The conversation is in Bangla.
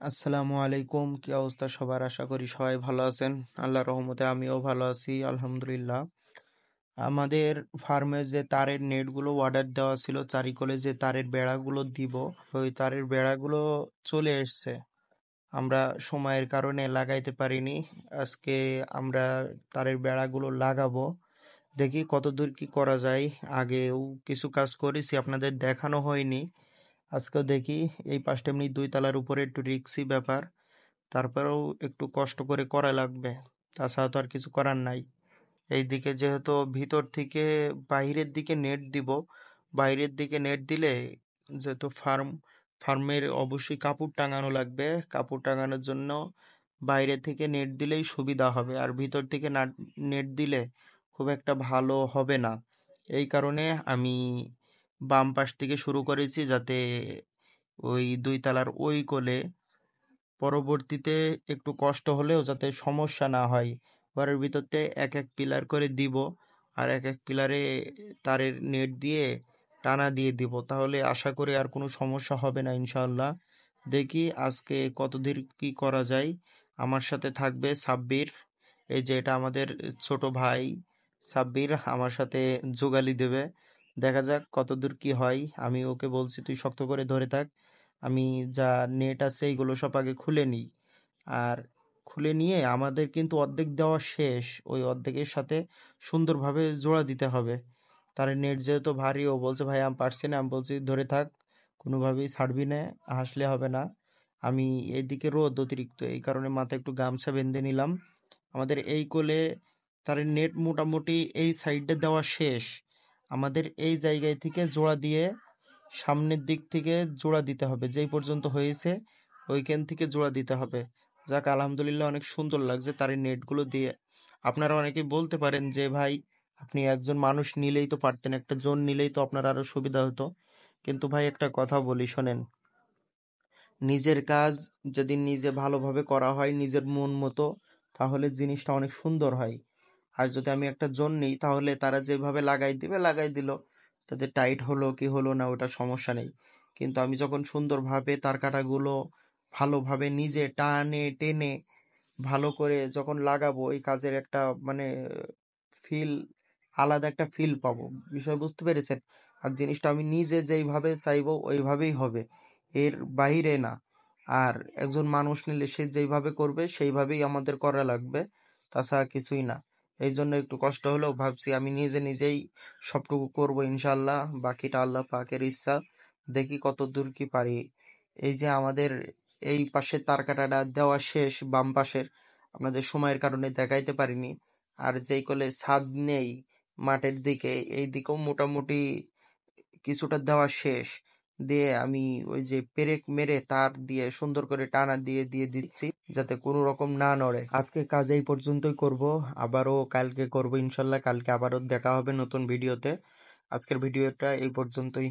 আসসালামু আলাইকুম, কি অবস্থা সবার? আশা করি সবাই ভালো আছেন। আল্লাহর রহমতে আমিও ভালো আছি, আলহামদুলিল্লাহ। আমাদের ফার্মে যে তারের নেটগুলো অর্ডার দেওয়া ছিল, চারিকোলে যে তারের বেড়াগুলো দিব, ওই তারের বেড়াগুলো চলে এসছে। আমরা সময়ের কারণে লাগাইতে পারিনি। আজকে আমরা তারের বেড়াগুলো লাগাবো। দেখি কতদূর কি করা যায়। আগেও কিছু কাজ করেছি, আপনাদের দেখানো হয়নি। আজকেও দেখি। এই পাশটা এমনি 2 তলার উপরে একটু রিস্কি ব্যাপার, তারপরেও একটু কষ্ট করে করা লাগবে। তাছাড়া তো আর কিছু করার নাই। এইদিকে যেহেতু ভিতর থেকে বাইরের দিকে নেট দিব, বাইরের দিকে নেট দিলে যেহেতু ফার্মের অবশ্যই কাপড় টাঙানো লাগবে। কাপড় টাঙানোর জন্য বাইরে থেকে নেট দিলেই সুবিধা হবে, আর ভিতর থেকে নেট দিলে খুব একটা ভালো হবে না। এই কারণে আমি বাম পাশ থেকে শুরু করেছি, যাতে ওই 2 তলার ওই কোলে পরবর্তীতে একটু কষ্ট হলেও যাতে সমস্যা না হয়। ঘরের ভিতরতে এক এক পিলার করে দিব, আর এক এক পিলারে তারের নেট দিয়ে টানা দিয়ে দিব, তাহলে আশা করি আর কোনো সমস্যা হবে না ইনশাআল্লাহ। দেখি আজকে কতদূর কি করা যায়। আমার সাথে থাকবে সাব্বির। এই যে এটা আমাদের ছোট ভাই সাব্বির আমার সাথে যোগালি দেবে। দেখা যাক কতদূর কি হয়। আমি ওকে বলছি তুই শক্ত করে ধরে থাক, আমি যা নেট আছে এইগুলো সব আগে খুলে নিই। আর খুলে নিয়ে আমাদের কিন্তু অর্ধেক দেওয়া শেষ, ওই অর্ধেকের সাথে সুন্দরভাবে জোড়া দিতে হবে। তার নেট যেহেতু ভারী, ও বলছে ভাই আমি পারছি না, আমি বলছি ধরে থাক, কোনোভাবেই ছাড়বি না, হাসলে হবে না। আমি এইদিকে রোদ অতিরিক্ত, এই কারণে মাথায় একটু গামছা বেঁধে নিলাম। আমাদের এই কোলে তার নেট মোটামুটি এই সাইডে দেওয়া শেষ। আমাদের এই জায়গায় থেকে জোড়া দিয়ে সামনের দিক থেকে জোড়া দিতে হবে, যেই পর্যন্ত হয়েছে ওইখান থেকে জোড়া দিতে হবে। যাক আলহামদুলিল্লাহ, অনেক সুন্দর লাগছে তার এই নেটগুলো দিয়ে। আপনারা অনেকেই বলতে পারেন যে ভাই আপনি একজন মানুষ নিলেই তো পারতেন, একটা জোন নিলেই তো আপনার আরো সুবিধা হতো। কিন্তু ভাই একটা কথা বলি শোনেন, নিজের কাজ যদি নিজে ভালোভাবে করা হয় নিজের মন মতো, তাহলে জিনিসটা অনেক সুন্দর হয়। আর যদি আমি একটা জোন নিই, তাহলে তারা যেভাবে লাগাই দিবে লাগাই দিল, তাদের টাইট হলো কি হলো না ওটা সমস্যা নেই। কিন্তু আমি যখন সুন্দরভাবে তার কাটাগুলো ভালোভাবে নিজে টানে টেনে ভালো করে যখন লাগাবো, এই কাজের একটা মানে ফিল, আলাদা একটা ফিল পাবো। বিষয় বুঝতে পেরেছেন? আর জিনিসটা আমি নিজে যেইভাবে চাইবো ওইভাবেই হবে, এর বাইরে না। আর একজন মানুষ নিলে সে যেইভাবে করবে সেইভাবেই আমাদের করা লাগবে, তাছাড়া কিছুই না। এই জন্য একটু কষ্ট হলেও ভাবছি আমি নিজে নিজেই সবটুকু করবো ইনশাল্লাহ, বাকিটা আল্লাহ পাকের ইচ্ছা। দেখি কত দূর কি পারি। এই যে আমাদের এই পাশে তার কাটাটা দেওয়া শেষ, বাম পাশের, আপনাদের সময়ের কারণে দেখাইতে পারিনি। আর যেই কোলে ছাদ নেই মাঠের দিকে, এই দিকেও মোটামুটি কিছুটা দেওয়া শেষ। দিয়ে আমি ওই যে পেরেক মেরে তার দিয়ে সুন্দর করে টানা দিয়ে দিয়ে দিচ্ছি, যাতে কোনো রকম না নড়ে। আজকে কাজ এই পর্যন্তই করব, আবারও কালকে করব ইনশাল্লাহ। কালকে আবারও দেখা হবে নতুন ভিডিওতে। আজকের ভিডিওটা এই পর্যন্তই।